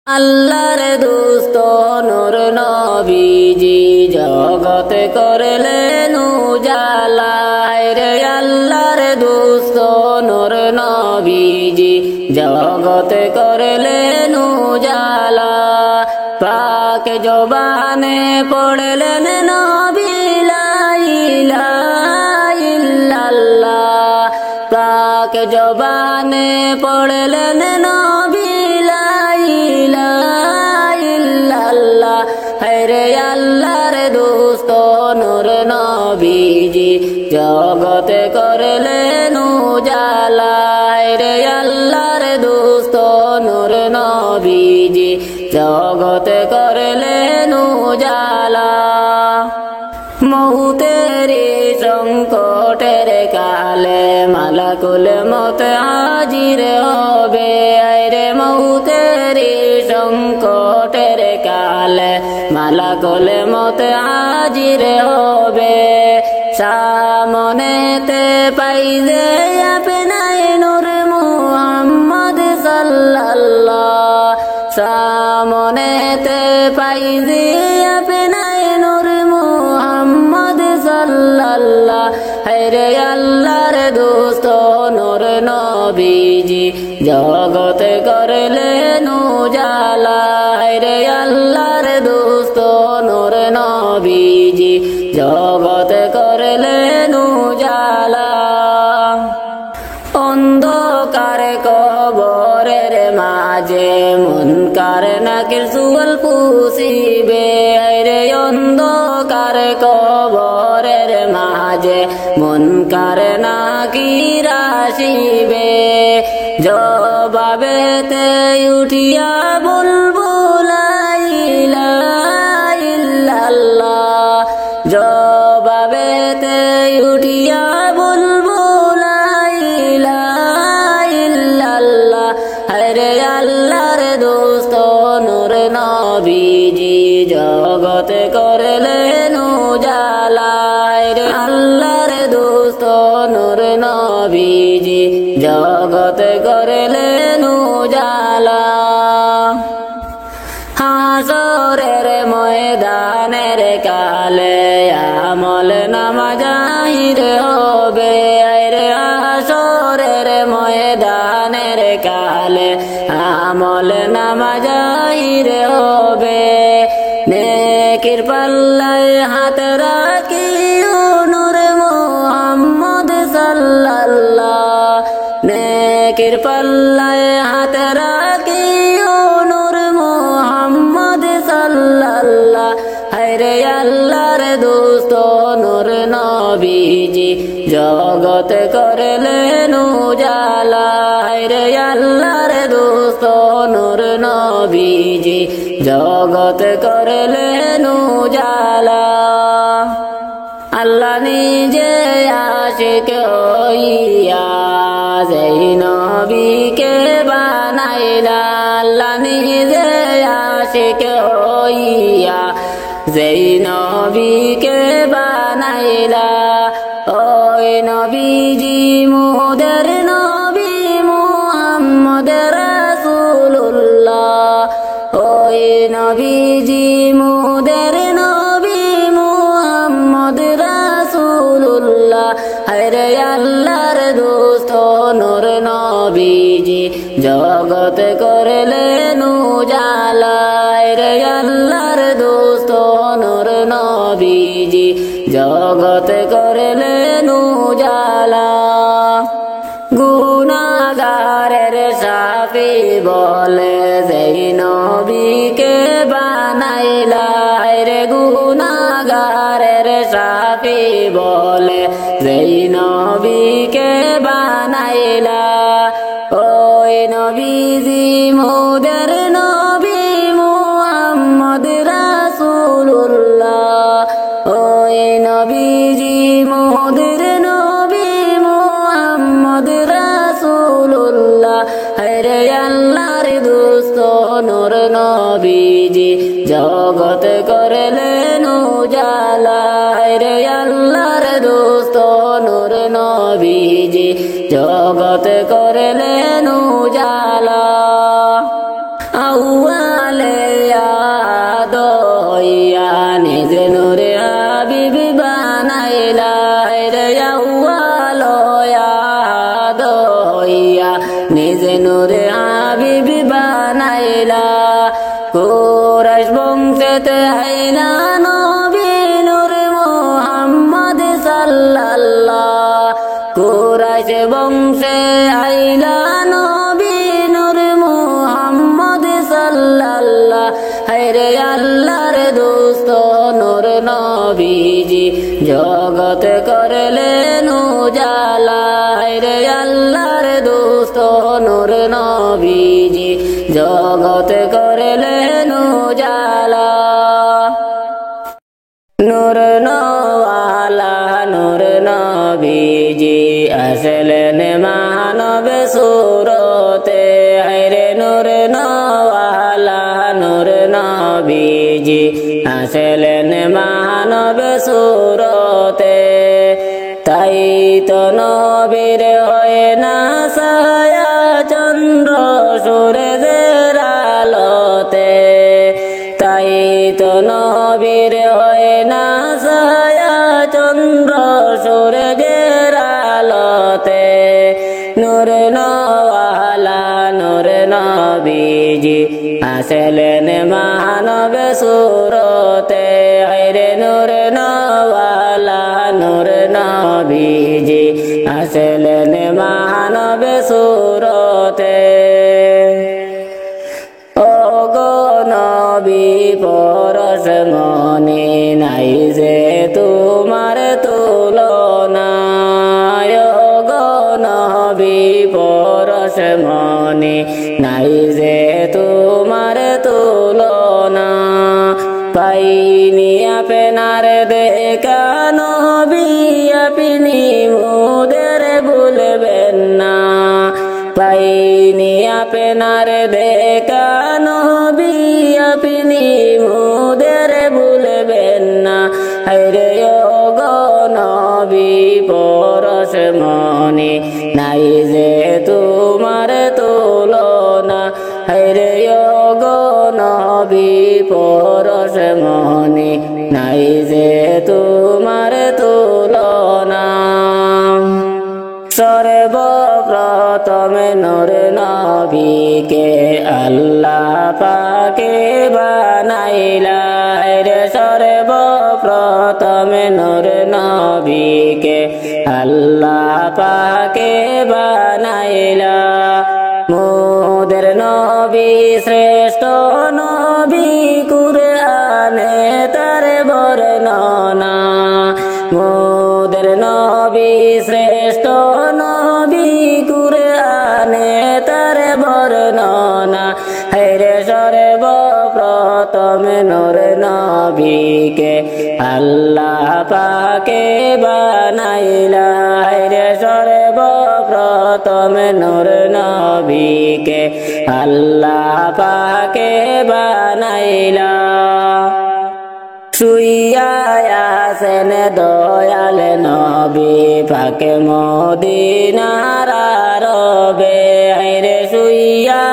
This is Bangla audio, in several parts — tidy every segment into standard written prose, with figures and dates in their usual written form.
আল্লাহর দোস্ত নূর নবীজি জগত করলেন উজালা রে আল্লাহর দোস্ত নূর নবীজি জগত করলেন উজালা পাক জবানে পড়লেন নবী লা ইলাহা ইল্লাল্লাহ পাক জবানে পড়লেন নবী লা ইলাহা ইল্লাল্লাহ রে আল্লাহর দোস্ত নূর নবীজি জগত করলেন উজালা রে আল্লাহর দোস্ত নূর নবীজি জগত করলেন উজালা মৌতের সংকটের কালে মালাকুল মত হাজির হবে রে মৌতের সংকটের কালে মালাকুল মত হাজির হবে সামনেতে পাইলে আপনাই নূর মুহাম্মদ সাল্লাল্লাহ সামনেতে পাইলে আপনাই নূর মুহাম্মদ সাল্লাল্লাহ রে আল্লাহর দোস্ত নূর নবীজি জগত করলেন উজালা রে আল্লাহর দোস্ত নূর নবীজি জগত করলেন উজালা অন্ধকার কবরের মাঝে মুনকার নাকির সুয়াল পুষিবে রে অন্ধকার কবরের মাঝে মুনকার নাকির আসিবে জবাবেতে উঠিয়া বলবো লা ইলাহা ইল্লাল্লাহ জবাবেতে উঠিয়া বলবো লা ইলাহা ইল্লাল্লাহ রে আল্লাহর দোস্ত নূর নবীজি জগত করলেন উজালা রে আল্লাহর দোস্ত নূর নবীজি জগত করলেন উজালা হাসরের ময়দানের কালে আমল নামা জাহির হবে রে হাসরের ময়দানের কালে আমল নামা জাহির হবে নেকির পাল্লায় হাত রাখিও নূর মুহাম্মদ সাল্লাল্লাহ নেকির পাল্লায় হাত রাখিও নূর মুহাম্মদ সাল্লাল্লাহ রে আল্লাহর দোস্ত নূর নবীজি জগত করলেন উজালা রে আল্লাহর দোস্ত নূর নবীজি জগত করলেন উজালা আল্লাহ নিজে আশিক হইয়া যেই নবীকে বানাইলা আল্লাহ নিজে আশিক হইয়া যেই নবীকে বানাইলা ওই নবীজি মোদের নবী মুহাম্মদ রাসূলুল্লাহ ওই নবীজি মোদের নবী মুহাম্মদ রাসূলুল্লাহ রে আল্লাহর দোস্ত নূর নবীজি জগত করলেন উজালা রে আল্লাহর দোস্ত নূর নবীজি জগত করলেন উজালা গুনাহগারের শাফি বলে যেই নবীকে বানাইলা রে গুনাহগারের শাফি বলে যেই নবীকে বানাইলা ওই নবীজি মোদের নবী মুহাম্মদ রাসূলুল্লাহ ওই নবীজি মোদের নবী মুহাম্মদ রাসূলুল্লাহ রে আল্লাহর দোস্ত নূর নবীজি জগত করলেন উজালা রে আল্লাহর দোস্ত নূর নবীজি জগত করলেন উজালা আউয়া আইলা কুরাইশ বংশেতে আইলা নবী নূর মুহাম্মদ সাল্লাল্লাহ কুরাইশ বংশে আইলা নবী নূর মুহাম্মদ সাল্লাল্লাহ হায়রে আল্লাহর দোস্ত নূর নবীজি জগত করলেন উজালা হায়রে আল্লাহর দোস্ত নূর নবীজি জগত করলেন উজালা নূর নওয়ালা নূর নবীজি আসলেন মানব সুরতে হায়রে নূর নওয়ালা নূর নবীজি আসলেন মানব সুরতে তাই তো নবীর হয় না ছায়া চন্দ্র সূর্যের আলোতে তাই তো নবীর হয় না ছায়া চন্দ্র সূর্যের আলোতে নূর নওয়ালা নূর নবীজি আসলেন মানব সুরতে হায়রে নূর নওয়ালা নূর নবীজি আসলেন মানব সুরতে ও গো নবী পরশ মনে নাই যে তোমার তুলনা ও গো নবী পরশ মনে নাই যে তোমার তুলনা পাইনি আপনার দেখা নবী আপনি মোদের ভুলবেন না পাইনি আপনার দেখা নবী আপনি মোদের ভুলবেন না হায়রে ও গো নবী পরশ মনে নাই যে তোমার তুলনা হায়রে ও গো নবী পরশ মনে নাই যে তোমার তুলনা সর্বপ্রথমে নূর নবীকে আল্লাহ পাকে বানাইলা রে সর্বপ্রথমে নূর নবীকে আল্লাহ পাকে বানাইলা মোদের নবী শ্রেষ্ঠ নবী কুরআনে তার বর্ণনা মোদের নবী শ্রেষ্ঠ নবী কুরআনে তার বর্ণনা হায়রে সর্বপ্রথম নূর নবীকে আল্লাহ পাকে বানাইলা হায়রে সর্বপ্রথম নূর নবীকে আল্লাহ পাকে বানাইলা শুইয়া আছেন দয়াল নবী পাকে মদিনার আরবে হায়রে শুইয়া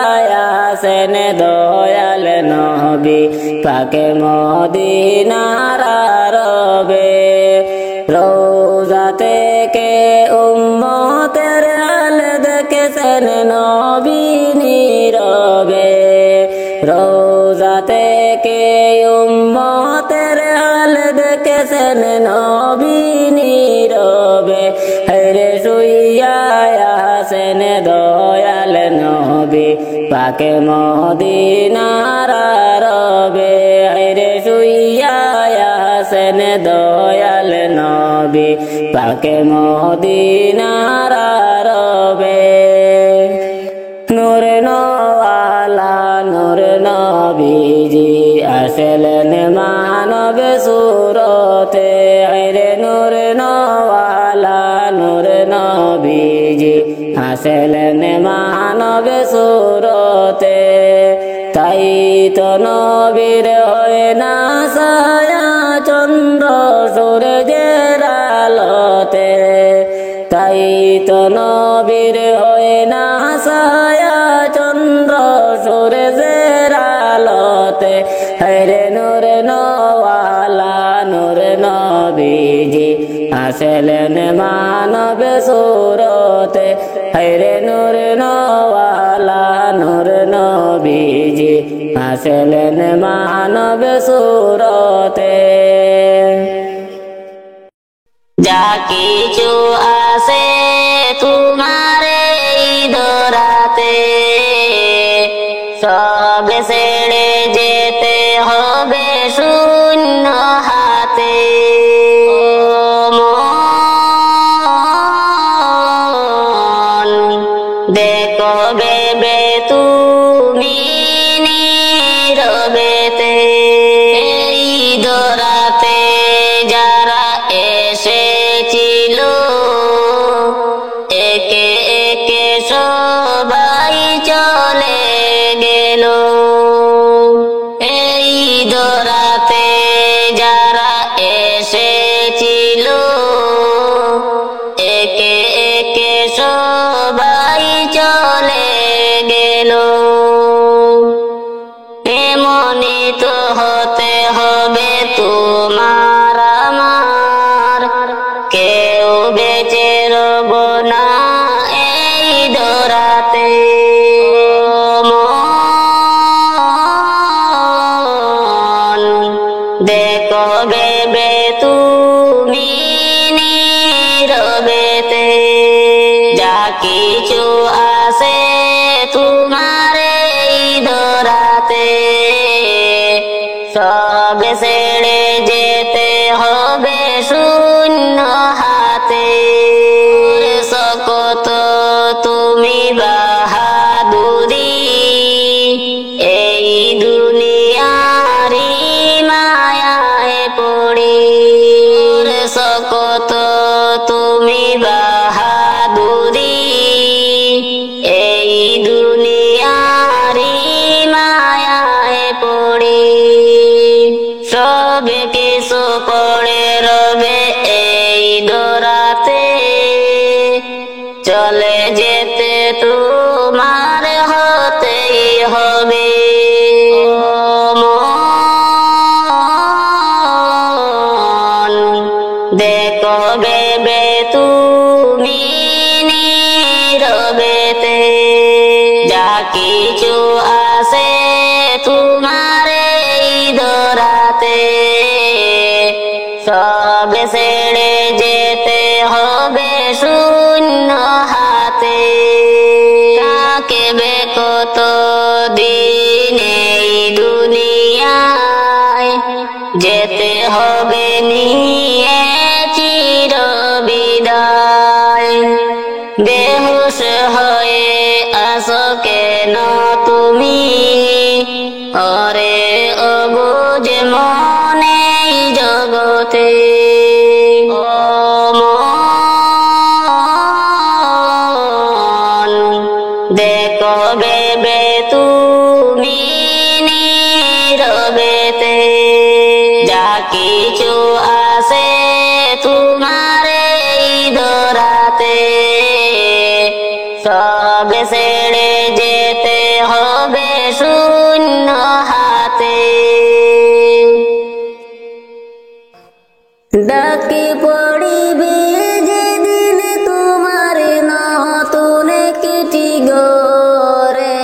আছেন দয়াল নবী পাকে মদিনার আরবে রোজা থেকে উম্মতের হাল দেখেছেন নবী নীরবে রোজা থেকে উম্মতের হাল দেখেছেন নবী নীরবে হায়রে শুইয়া আছেন দয়াল নবী পাকে মদিনার আরবে হায়রে শুইয়া আছেন দয়াল নবী পাকে মদিনার আরবে নূর নওয়ালা নূর নবীজি আসলেন মানব সুরতে হায়রে নূর নওয়ালা নূর নবীজি আসলেন মানব সুরতে তাই তো নবীর হয় না ছায়া চন্দ্র সূর্যের আলোতে তাই তো নবীর হয় না ছায়া চন্দ্র সূর্যের আলোতে হায়রে নূর নওয়ালা নূর নবীজি আসলেন মানব সুরতে হায়রে নূর নওয়ালা নূর নবীজি আসলেন মানব সুরতে যা কিছু আছে তোমার এই ধরাতে সব ছেড়ে যেতে হবে শূন্য হাতে দেখো ভেবে তুমি নীরবেতে এই ধরাতে যারা এসেছিল একে একে সবাই চলে গেল এই ধরাতে যারা এসেছিল একে একে সবাই চলে গেল এমনই তো হতে হবে তোমার আমার কেউ বেঁচে রব না এই ধরাতে দেখো ভেবে তুমি নীরবেতে যা কিছু আছে তোমার এই ধরাতে সব ছেড়ে যেতে হবে শূন্য হাতে সকত তুমি বাহাদুরি এই দুনিয়ারি মায়ায় পড়ি সকত তুমি বাহাদুরি এই দুনিয়ারি মায়ায় পড়ি সব কিছু পড়ে রবে এই ধরাতে চলে যেতে তোমার হতেই হবে দেখো ভেবে তুমি নীরবেতে যা কিছু আছে তোমার এই ধরাতে সব ছেড়ে যেতে হবে শূন্য হাতে থাকবে কত দিন এই দুনিয়ায় যেতে হবে নিয়ে চির বিদায় বেহুশ হয়ে আসো কেন তুমি ওরে অবুঝ মনে জগতে দেখো ভেবে তুমি নীরবেতে যা কিছু আছে তোমার এই ধরাতে সব ছেড়ে যেতে হবে শূন্য হাতে ডাকি পড়িবে যেদিন তোমার নতুন চিঠি গরে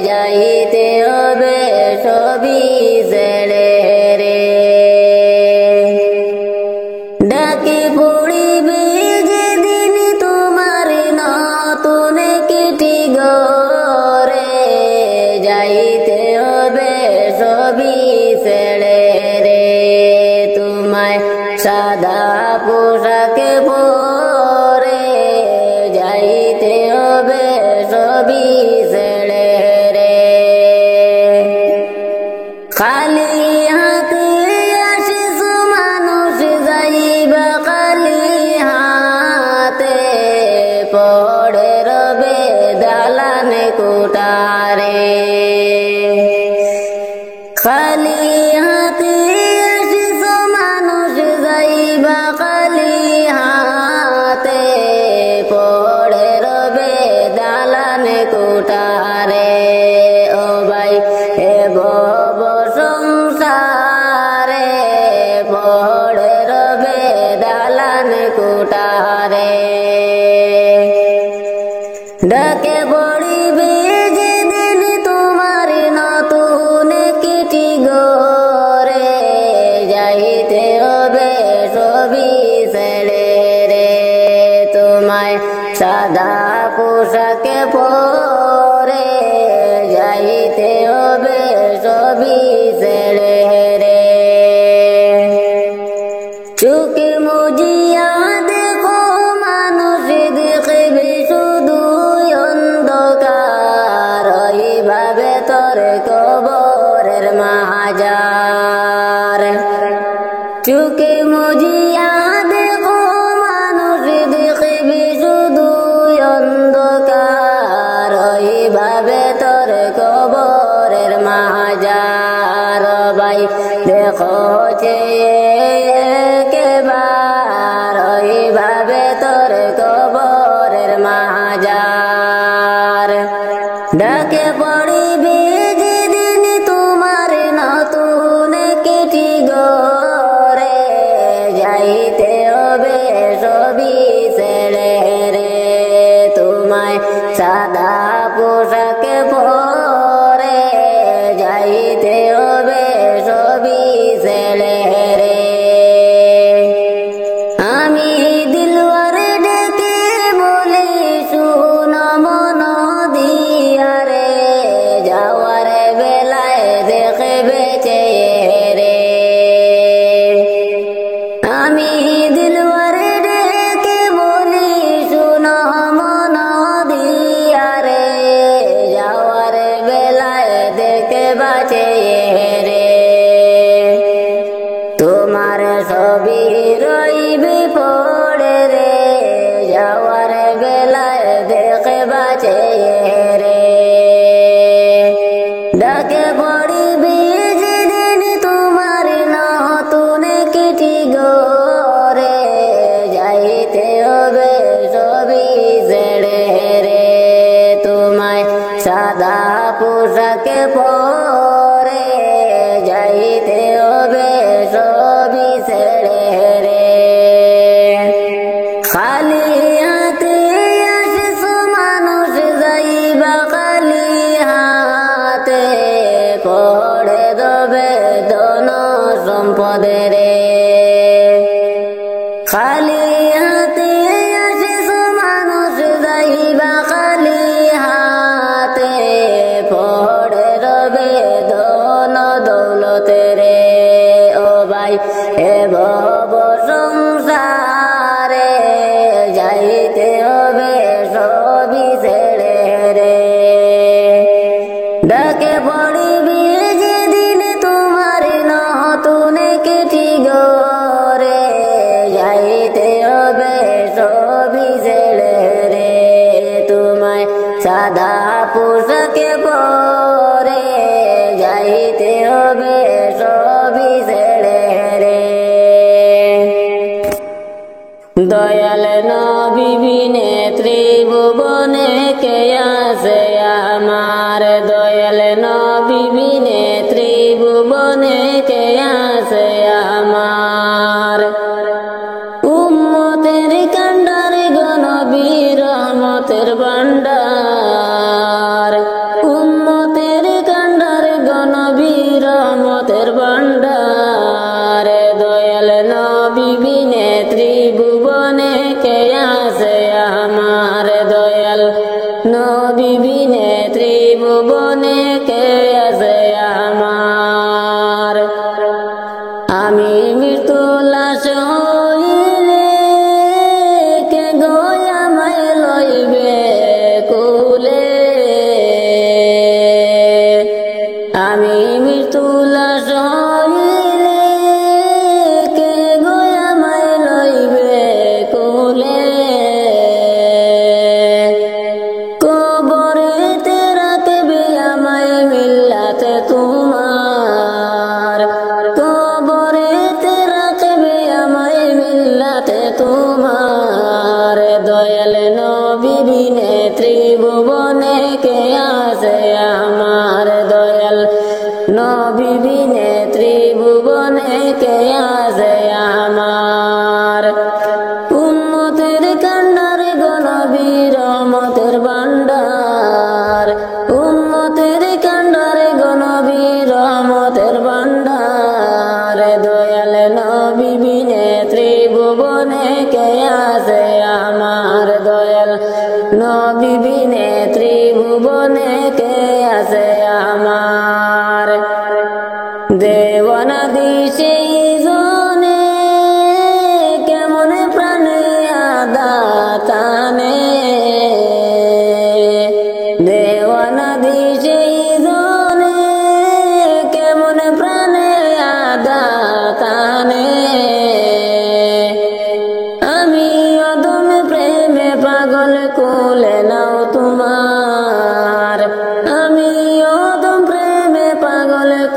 যাইতে হবে সবই ছেড়ে রে ডাকি পড়িবে যেদিন তোমার নতুন চিঠি গরে যাইতে হবে সবই ছেড়ে রে তোমায় সাদা পোশাকে পরে যাইতে হবে সবই ছেড়ে রে খালি হাতে আসিস মানুষ যাইবা খালি হাতে পড়ে রবে দালানে কোটারে খালি হাতে আসিস মানুষ যাইবা খালি হাতে পড়ে রবে দালানে কোটারে ও ভাই হে ভব সংসারে পড়ে রবে দালানে কোটারে ডাকে পড়িবে যেদিন তোমার ভোরের মাজার চুকে মুজিয়া দেখো মানুষ দেখবি শুধু অন্ধকার ওইভাবে তোর কবরের মাজার ভাই দেখো একবার ওইভাবে তোর কবরের মাজার ডাকে পড়িবি যেদিন তোমার নতুন কেটি গরে যাইতে হবে সবই ছেড়ে রে তোমায় সাদা পোশাক পরে যাইতে হবে সবই ছেড়ে রে আমি দিলওয়ারে ডেকে বলি শুন মন দিয়া রে যাওয়ার বেলায় দেখবে রে আমি দিলওয়ারে ডেকে বলি শুন মন দিয়া রে যাওয়ার বেলায় দেখবা রে তোমার সবই রইবে পড়ে রে যাওয়ার বেলায় দেখবা রে ডাকে পড়িবি যেদিন তোমার নতুন কিটি গরে যাইতে হবে সবই ছেড়ে রে তোমায় সাদা পোশাক পরে যাইতে হবে সবই ছেড়ে রে খালি হাতে আসিস মানুষ যাইবা খালি হাতে পড়ে দেবে ধন সম্পদে রে খালি হাতে আসিস মানুষ যাইবা খালি হাতে পড়ে দেবে ধন দৌলতে রে ও ভাই এ ভব সংসারে যাইতে হবে সবই ছেড়ে রে ডাকে পড়িবি যেদিন তোমার নতুন কেটি গরে যাইতে হবে সবই ছেড়ে রে তোমায় সাদা পোশাকে পরে যাইতে হবে সবই ছেড়ে রে দয়াল নবী বিনে ত্রিভুবনে কে আছে আমার দয়াল নবী বিনে ত্রিভুবনে কে আছে আমার উম্মতের কান্ডার গনবী রহমতের ভান্ডার উম্মতের কান্ডার গনবী রহমতের ভান্ডার দয়াল নবী বিনে ত্রিভুবনে কে আছে আমার দয়াল নবী বিনে ত্রিভুবনে কে আছে আমার আমি মৃত্যু লাশ হইলে কে গয়ামায় লইবে কুলে আমি মৃত্যু লাশ হইলে কে গয়ামায় লইবে কুলে কবরেতে রাখবে আমায় মিল্লাতে তোমার কবরেতে রাখবে আমায় মিল্লাতে তোমার দয়াল নবী বিনে ত্রিভুবনে কে আছে আমার দয়াল নবী বিনে ত্রিভুবনে কে আছে আমার উম্মতের কান্ডার গনবী রহমতের ভান্ডার উম্মতের কান্ডার গনবী রহমতের ভান্ডার দয়াল নবী বিনে ত্রিভুবনে কে আছে আমার দয়াল নবী বিনে ত্রিভুবনে কে আছে আমার দেওয়ানা দিশে জনে কেমন প্রাণে আদাতানে দেওয়ানা দিশে জনে কেমন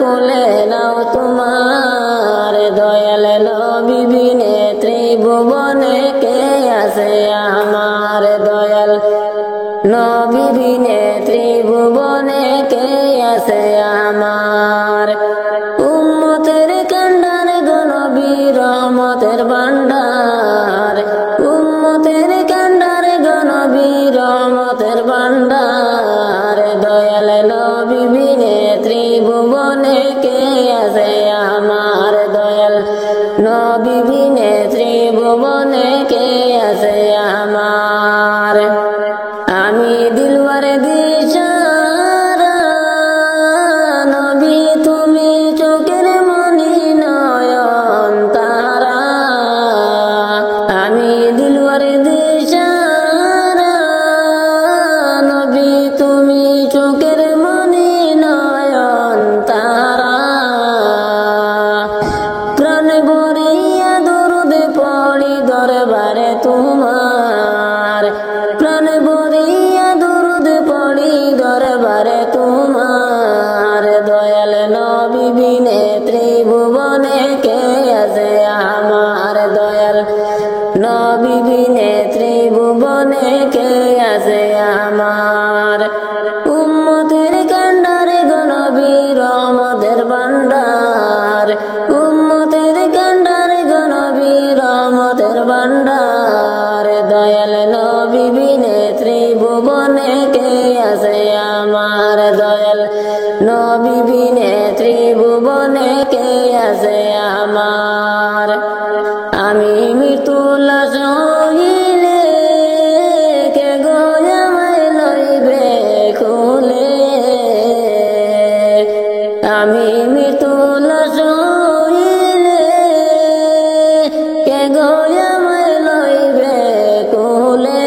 তুলে নাও তোমার দয়াল নবী বিনে ত্রিভুবনে কে আছে আমার দয়াল নবী বিনে ত্রিভুবনে কে আছে আমার উম্মতের কান্ডার গো নবী রহমতের ভান্ডার উম্মতের কান্ডার গো নবী রহমতের ভান্ডার দয়াল নবী বিনে ত্রিভুবনে কে আছে আমার দয়াল নবী বিনে ত্রিভুবনে কে আছে আমার আমি দিলওয়ার দিশারা নবী তুমি চোখের মনি নয়ন তারা আমি দিলওয়ার দিশারা নবী তুমি চোখের মনি নয়ন তারা প্রাণ ভরিয়া দরুদ পড়ি দরবারে তোমার প্রাণ ভরিয়া দরুদ পড়ি দরবারে তোমার দয়াল নবী বিনে ত্রিভুবনে কে আছে আমার দয়াল নবী বিনে ত্রিভুবনে কে আছে আমার উম্মতের কান্ডারে গো নবী রহমতের ভান্ডার উম্মতের কান্ডারে গো নবী রহমতের ভান্ডার দয়াল নবী বিনে ত্রিভুবনে কে আছে আমার দয়াল নবী বিনে ত্রিভুবনে কে আছে আমার আমি মৃত্যু লাশ হইলে কে গো আমায় লইবে খুলে আমি মৃত্যু লাশ হইলে কে গো আমায় লইবে খুলে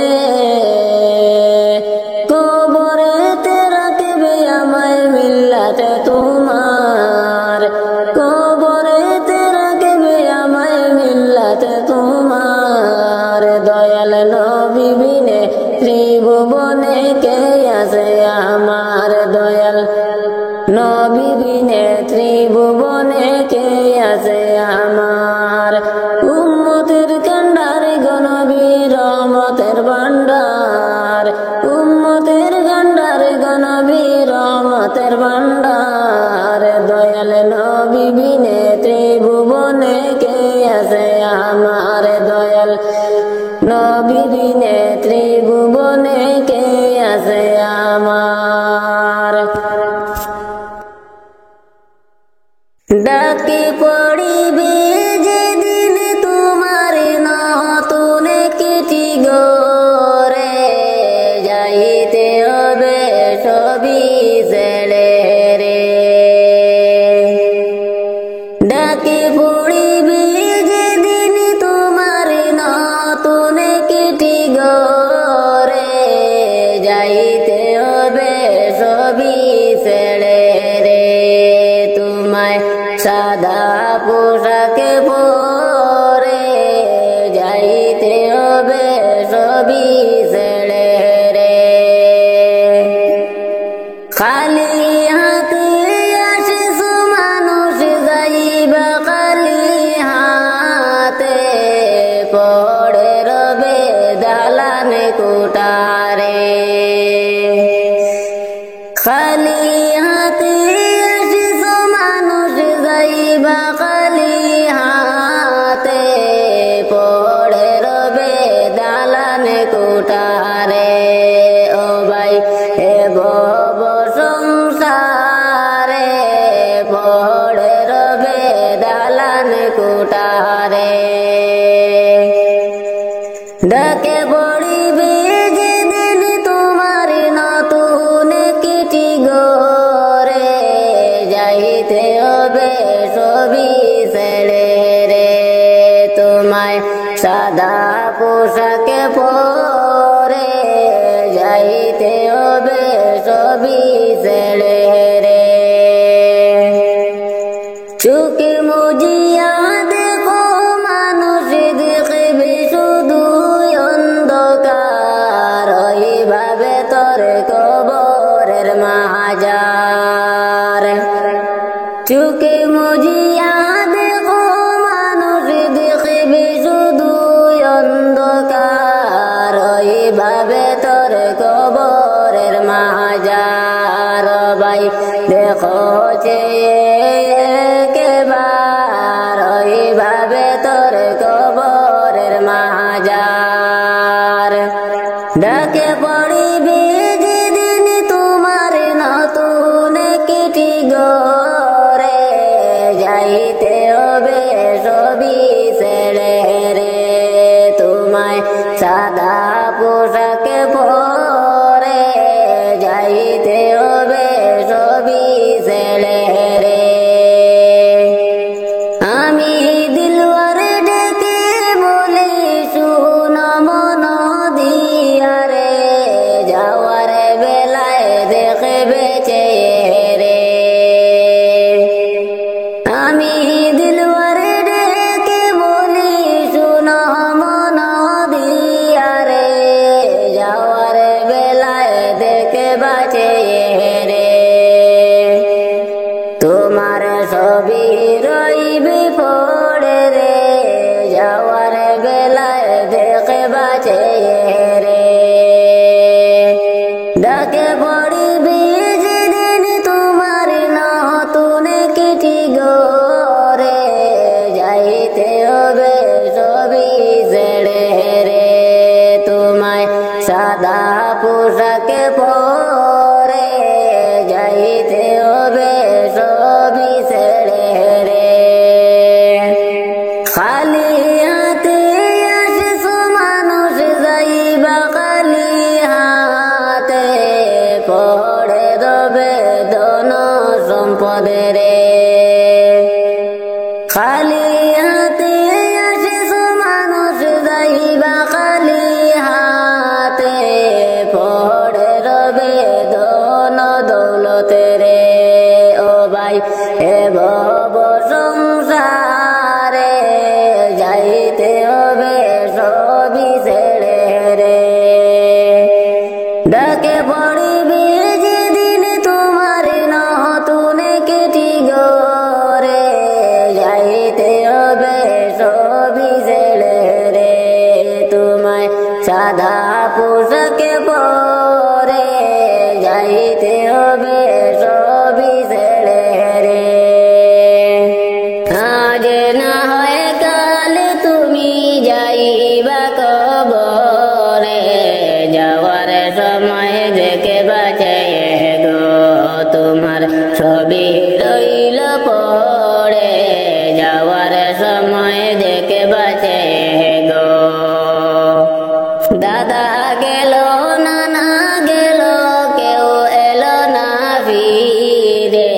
কবরেতে রাখবে আমায় মিল্লাতে তোমার কবরেতে রাখবে আমায় মিল্লাতে তোমার দয়াল নবী বিনে ত্রিভুবনে কে আছে আমার দয়াল নবী বিনে ত্রিভুবনে কে আছে আমার উম্মতের কান্ডারে গো নবী রহমতের ভান্ডার উম্মতের কান্ডারে গো নবী রহমতের ভান্ডার দয়াল নবী বিনে ত্রিভুবনে কে আছে আমার দয়াল নবী বিনে ত্রিভুবনে কে আছে আমার ডাকে পড়িবে যেদিন তোমার নতুন চিঠি গোরে যাইতে হবে সবই ছেড়ে রে ডাকে পড়িবে যেদিন তোমার নতুন চিঠি গোরে যাইতে হবে সবই ছেড়ে রে তোমায় সাদা পোশাকে পরে যাইতে হবে সবই ছেড়ে রে খালি হাতে আসিস মানুষ যাইবা খালি হাতে পড়ে রবে দালানে কোটারে খালি হাতে আসিস মানুষ যাইবা খালি হাতে পড়ে রবে দালানে কোটারে ও ভাই হে ভব সংসারে পড়ে রবে দালানে কোটারে ডাকে পড়িবে যেদিন তোমার নতুন চিঠি গোরে যাইতে হবে সবই ছেড়ে রে তোমায় সাদা পোশাকে পরে যাইতে হবে সবই ছেড়ে রে চোখে মুজিয়া দেখো মানুষ দেখবে শুধু অন্ধকার ওইভাবে তোর কবরের মাজার চোখে মুজিয়া দেখো মানুষ দেখবে শুধু অন্ধকার, ওইভাবে তোর কবরের মাজার ভাই দেখো একবার, ওইভাবে তোর কবরের মাজার। ডাকে পড়িবে যেদিন তোমার নতুন কিটি গরে, যাইতে হবে সবই ছেড়ে রে, তোমায় সাদা পোশাকে পরে যাইতে হবে সবই ছেড়ে রে। আমি দিলওয়ারে ডেকে বলি শুন মন দিয়া রে, যাওয়ার বেলায় দেখবে চেহারে। আমি দিলওয়ারে ডেকে বলি শুন মন দিয়া রে, যাওয়ার বেলায় দেখবা চেহারে। তোমার ছবি রইবে পড়ে রে, যাওয়ার বেলায় দেখবা চেহারে। ডাকে পড়িবে যেদিন তোমার নতুন কিটি গরে, যাইতে হবে সবই ছেড়ে রে, তোমায় সাদা পোশাকে পরে যাইতে হবে সবই ছেড়ে রে। খালি হাতে আসিস মানুষ যাইবা খালি হাতে, পড়ে রবে ধন সম্পদে রে। খালি হাতে আসিস মানুষ যাইবা খালি হাতে, পড়ে রবে ধন দৌলতে রে। ও ভাই এ ভব সংসারে যাইতে হবে সবই ছেড়ে রে। ডাকে পড়িবে যেদিন তোমার নতুন কিটি গরে, যাইতে হবে সবই ছেড়ে রে, তোমায় সাদা পোশাকে পরে যাইতে হবে সবই ছেড়ে রে। আজ না হয় কাল তুমি যাইবা কবরে, যাওয়ার সময় দেখে বাঁচে গো তোমার ছবি রইল পড়ে, যাওয়ার সময় দেখে বাঁচে গো। দাদা গেল নানা গেল কেউ এলো না ফিরে,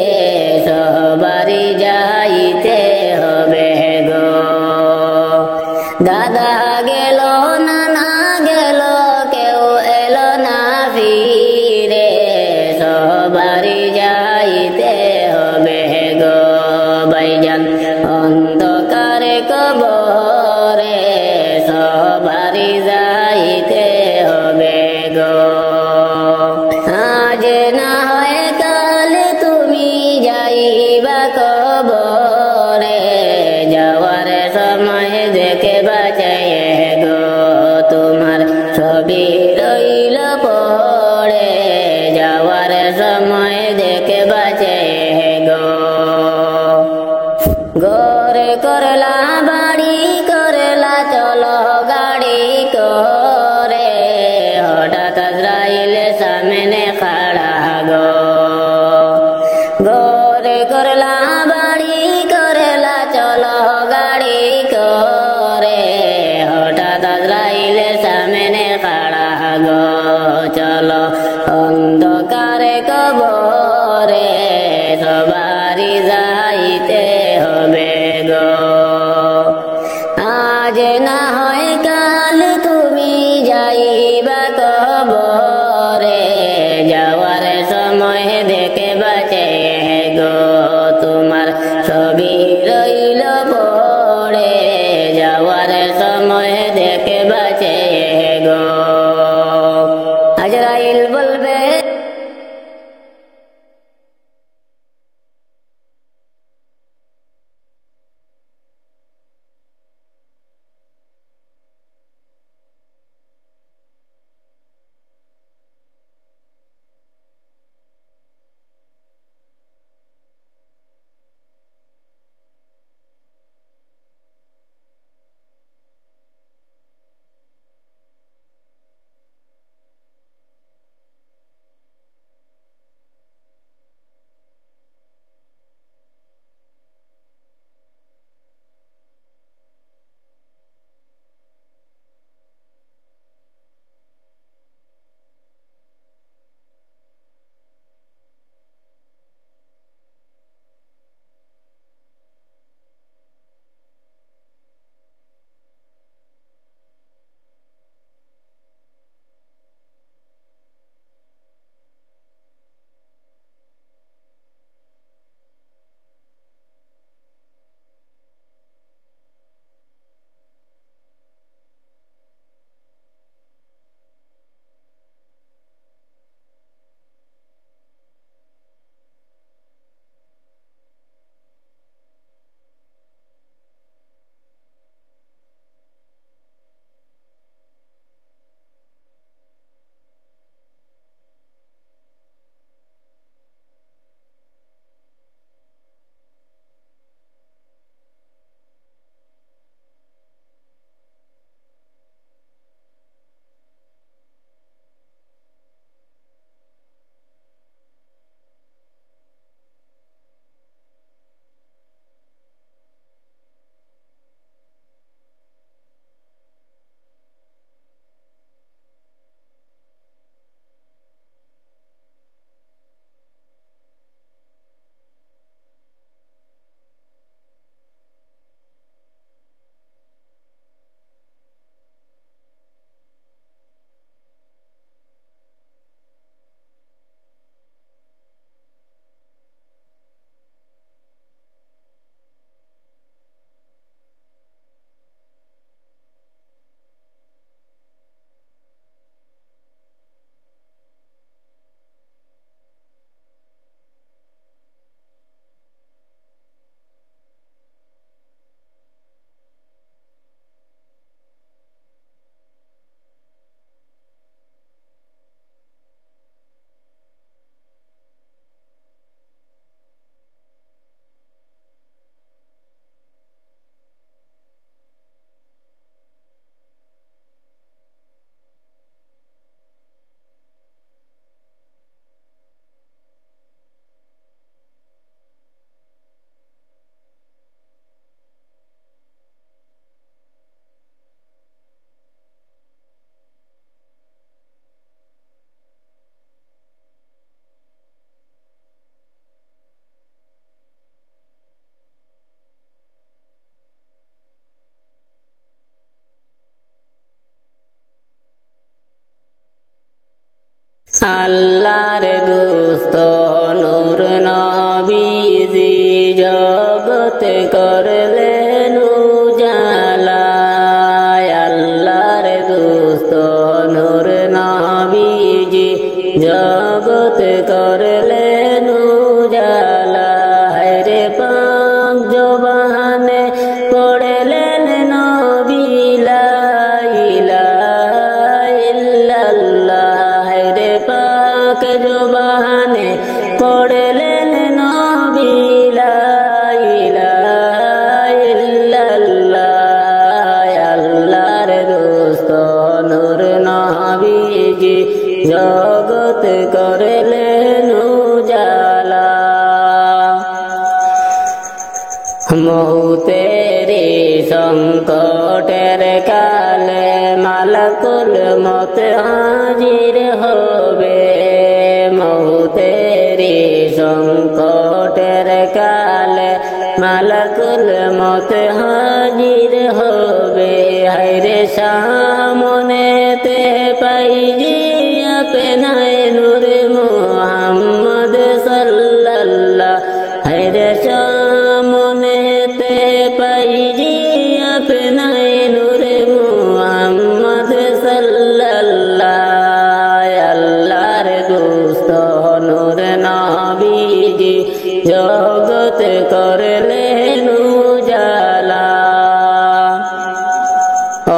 সবারই যাইতে হবে গো। দাদা গেল নানা গেল কেউ এলো না ফিরে, সবারই যাইতে হবে গো ভাইজান অন্ধকারে কবরে, সবারই যাইতে হবে গো। আজ না হয় কাল তুমি যাইবা কবরে, যাওয়ার সময় দেখে বাঁচে গো তোমার ছবি রইল পড়ে, যাওয়ার সময় দেখে বাঁচে গো। ঘরে করলা বাড়ি করলা চলো গাড়ি করে, হঠাৎ আজরাইল সামনে খাড়া গো। ঘরে করলা বাড়ি করলা চলো গাড়ি করে, হঠাৎ আজরাইল সামনে খাড়া গো। চলো অন্ধকারে কবরে সবারই যাইতে হবে গো। আজ না হয় কাল তুমি যাইবা কবরে, যাওয়ার সময় দেখে বাঁচে গো তোমার ছবি রইল পড়ে, যাওয়ার সময় দেখে বাঁচে গো। আজরাইল বলবে আল্লাহর দুস্ত নূর নবীজি জগত করলেন উজালা আল্লাহর দুস্ত নূর নবীজি জগত করলেন উজালা রে পাক জবানে পড়লেন নবী লা ইলাহা ইল্লাল্লাহ রে পাক জবানে পড়লেন নবী লা ইলাহা ইল্লাল্লাহ আল্লাহর দোস্ত নূর নবীজি জগত করলেন উজালা মৌতেরি সংকটের কালে মালাকুল মত হাজির হবে মৌতেরি সংকটের কালে মালাকুল মত হাজির হবে হায়রে সামনেতে পাইজি আপনায় নূর মুহাম্মদ সাল্লাল্লাহ হায়রে সামনেতে পাইজি আপনায় নূর মুহাম্মদ সাল্লাল্লাহ আল্লাহর দোস্ত নূর নবীজি জগত করলেন উজালা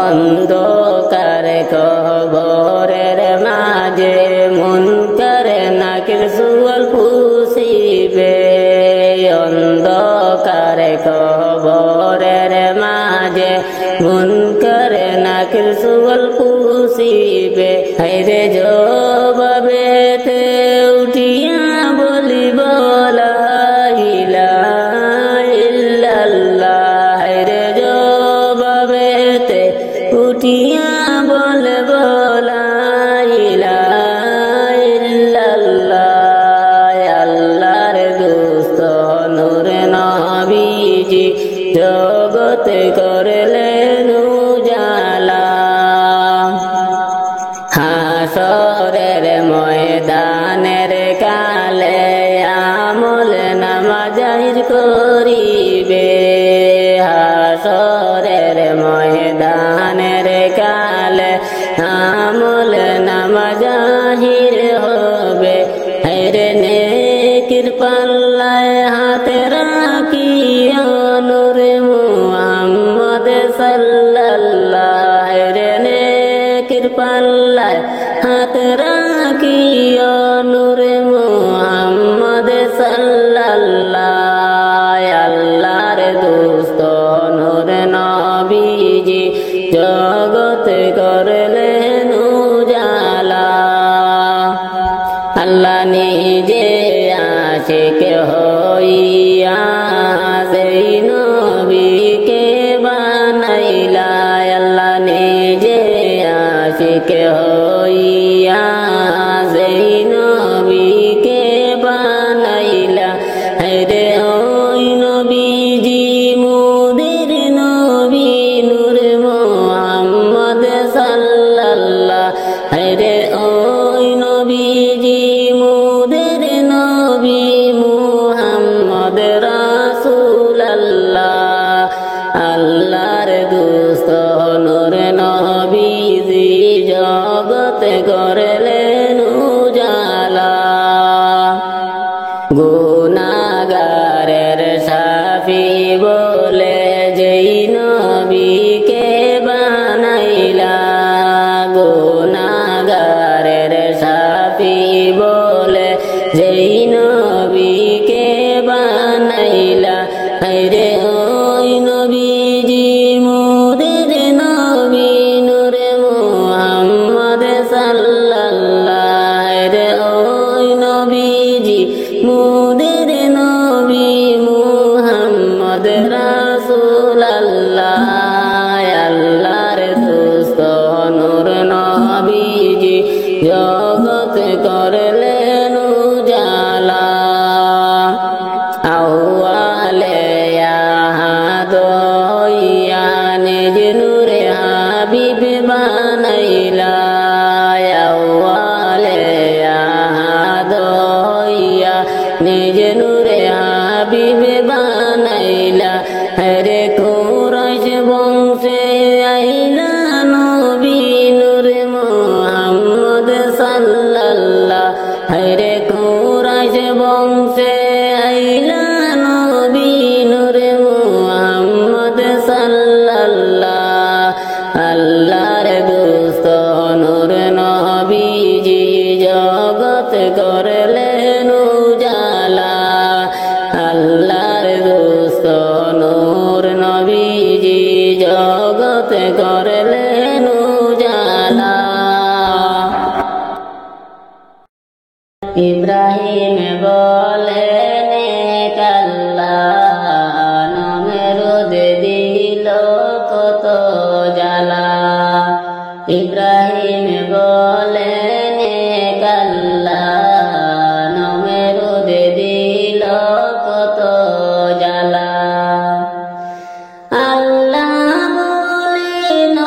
অন্ধকার কবরের মাঝে মুনকার নাকির সুয়াল পুষিবে অন্ধকার কবরের মাঝে মুনকার নাকির সুয়াল পুষিবে হায়রে জবাবেতে উঠিয়া বলিব লা ইলাহা ইল্লাল্লাহ হায়রে জবাবেতে উঠিয়া বলব লা ইলাহা ইল্লাল্লাহ আল্লাহর দোস্ত নূর নবীজি জগত করলেন উজালা হাসরের ময়দানের কালে আমল নামা জাহির করিবে হাসরের ময়দানের কালে আমল নামা জাহির হবে হায়রে নেকির পাল্লায় হাতে রাখিয়া নূর মুহাম্মদ সাল্লাল্লাহ হায়রে নেকির পাল্লায় হাত রাখিয়া নূর মুহাম্মদ সাল্লাল্লাহ আল্লাহর দোস্ত নূর নবীজি জগত করলেন উজালা আল্লাহ নিজে আশিক হইয়া সেই নবীকে বানাইলা আল্লাহ নিজে আশিক হইয়া সেই নবীকে বানাইলা হায়রে ওই নবীজি মুদের নবী নূর মুহাম্মদ সাল্লাল্লাহ হায়রে ওই নবীজি মুদের নবী মুহাম্মদ রাসূলুল্লাহ আল্লাহর দোস্ত নূর নবীজি জগত করলেন উজালা গুনাহগারের শাফি বলে যেই নবীকে বানাইলা গুনাহগারের শাফি বলে যেই নবীকে বানাইলা হায়রে ওই নবীজি মুদের নবী নূর মুহাম্মদ সাল্লাল্লাহ হায়রে ওই নবীজি মুদের নবী মুহাম্মদ রাসূলুল্লাহ আল্লাহর দোস্ত নূর নবীজি জগত করলেন উজালা আউয়ালে আহাদ হইয়া নিজ নূরে হাবিব বানাইলা আউয়ালে বানাইলা হরে কুরাইশ বংশে আইলা নবী নূর মুহাম্মদ সাল্লাল্লাহ হরে কুরাইশ বংশে আইলা নবী নূর মুহাম্মদ সাল্লাল্লাহ আল্লাহর দোস্ত নূর নবীজি জগৎ করলেন উজালা আল্লাহর দোস্ত নূর নবীজি জগৎ করলেন উজালা ইব্রাহিম বলেন আল্লাহ নমরুদ দিল কত জ্বালা ইব্রাহিম বলেন আল্লাহ নমরুদ দিল কত জ্বালা আল্লাহ বলেন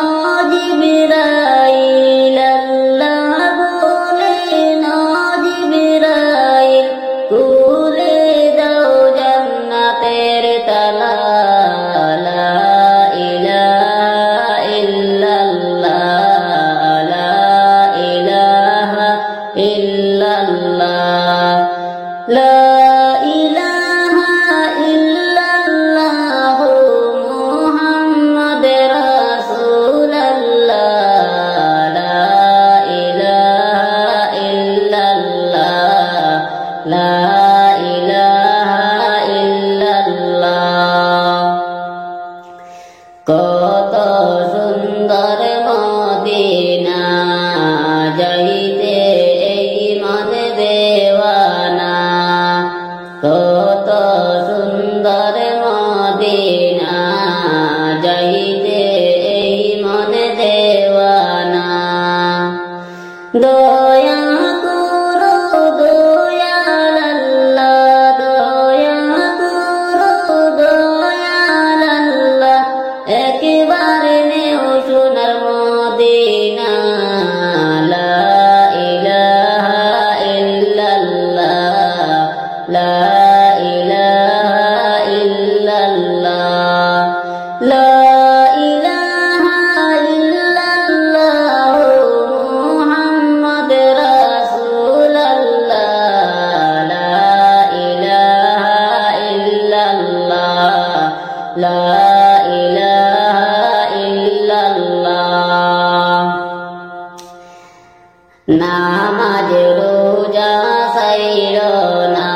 জিবরাইল আল্লাহ বলেন জিবরাইল খুলে দাও জান্নাতের তালা লা ইলাহা ইল্লাল্লাহ লা ইলাহা ইল্লাল্লাহ লা ইলাহা ইল্লাল্লাহ মুহাম্মাদুর রাসূলুল্লাহ লা ইলাহা ইল্লাল্লাহ লা ইলাহা ইল্লাল্লাহ কত সুন্দর মদিনা যাইতে এই মন দেওয়ানা কত সুন্দর মদিনা যাইতে এই মন দেওয়ানা দয়া করো দয়াল আল্লাহ দয়া করো দয়াল আল্লাহ একবার নেও সোনার মদিনা লা ইলাহা ইল্লাল্লাহ লা ইলাহা ইল্লাল্লাহ লা ইলাহা ইল্লাল্লাহ মুহাম্মাদুর রাসূলুল্লাহ লা ইলাহা ইল্লাল্লাহ লা ইলাহা ইল্লাল্লাহ নামাজ রোজা সাইর না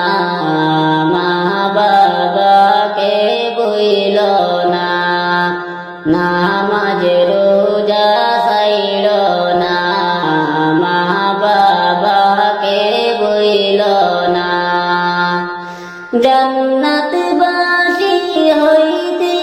মা বাবাকে বইল না নামাজ রোজা সাইর না মা বাবাকে বইল না জান্নাতবাসী হইতে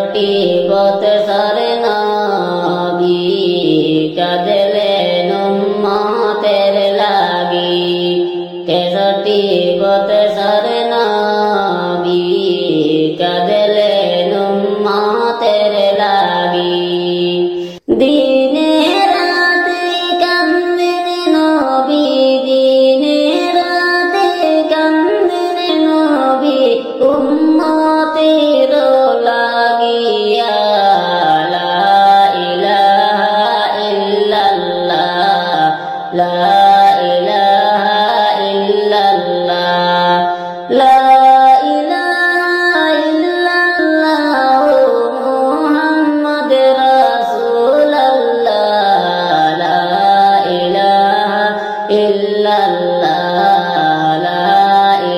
তেষট্টি বৎসর নবী কাঁদলেন উম্মতের লাগি, 63 বৎসর নবী কাঁদলেন উম্মতের লাগি। দিনে রাতে কান্দেন নবী, দিনে রাতে কান্দেন নবী উম্মতের লাগিয়া। লা ইলাহা ইল্লাল্লাহ, লা ইলাহা ইল্লাল্লাহ, লা ইলাহা ইল্লাল্লাহ মুহাম্মদ রাসূলুল্লাহ, লা ইলাহা ইল্লাল্লাহ, লা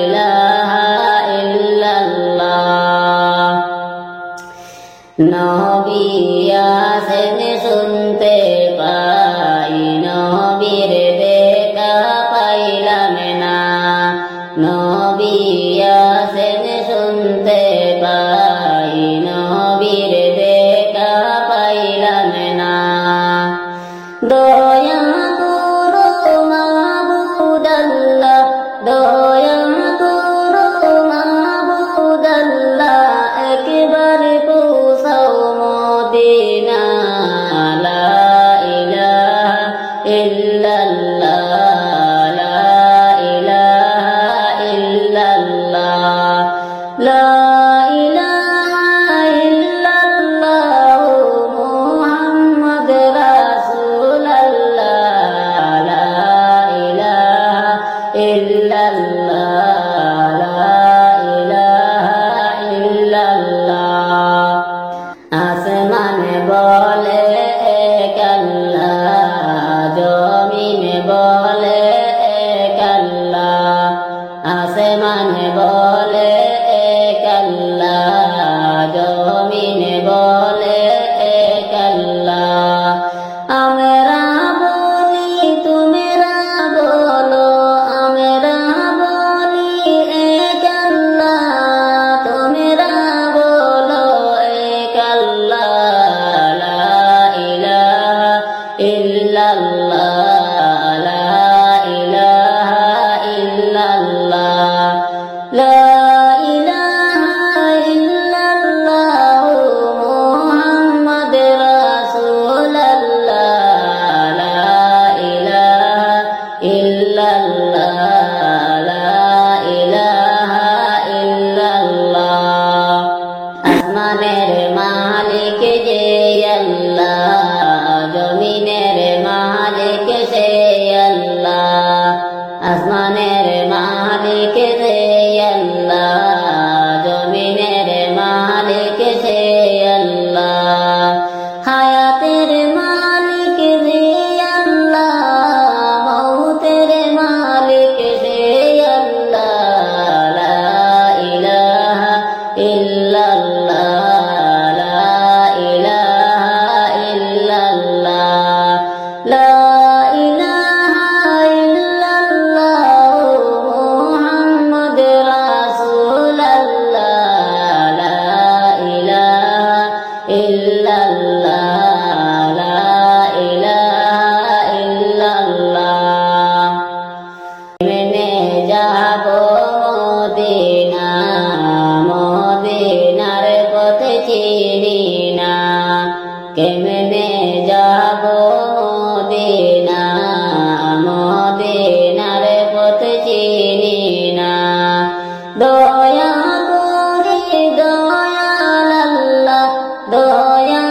ইলাহা ইল্লাল্লাহ। নবী আসেন শুনতে পাই, নবীর দেখা পাইলাম না। নবী আসেন শুনতে পাই, নবীর দেখা পাইলাম না। দয়া করো মাবুদ আল্লাহ, দয়া করো মাবুদ আল্লাহ, একবার পৌঁছাও মদিনা। লা ইলাহা ইল্লাল্লাহ, লা ইলাহা ইল্লাল্লাহ, লা ইলাহা ইল্লাল্লাহ মুহাম্মদ রাসূলুল্লাহ, লা ইলাহা ইল্লাল্লাহ, লা ইলাহা ইল্লাল্লাহ। আসমানে বলে এক আল্লাহ, জমিনে বলে এক আল্লাহ। আসমানে বলে এক আল্লাহ, জমিনে বলে এক আল্লাহ। আমরা বলি তোমরা বলো, আমরা বলি এক আল্লাহ, তোমরা বলো এক আল্লাহ। লা ইলাহা ইল্লাল্লাহ, লা ইলাহা ইল্লাল্লাহ, লা ইলাহা ইল্লাল্লাহ মুহাম্মদ রাসূলুল্লাহ, লা ইলাহা ইল্লাল্লাহ, লা ইলাহা ইল্লাল্লাহ। আসমানের মালিক যে আল্লাহ, জমিনের মালিক সে আল্লাহ। আসমানের মালিক যে আল্লাহ, জমিনের মালিক সে আল্লাহ। হায়াতের মালিক যে আল্লাহ, মৌতের মালিক সে আল্লাহ। লা ইলাহা ইল্লাল্লাহ, লা ইলাহা ইল্লাল্লাহ, লা ইলাহা ইল্লাল্লাহ মুহাম্মদ রাসূলুল্লাহ, লা ইলাহা ইল্লাল্লাহ, লা ইলাহা ইল্লাল্লাহ। কেমনে যাব মদিনা, মদিনার পথ চিনি না। কেমনে যাব মদিনা, মদিনার পথ চিনি না। দয়া করে দয়াল আল্লাহ, দয়া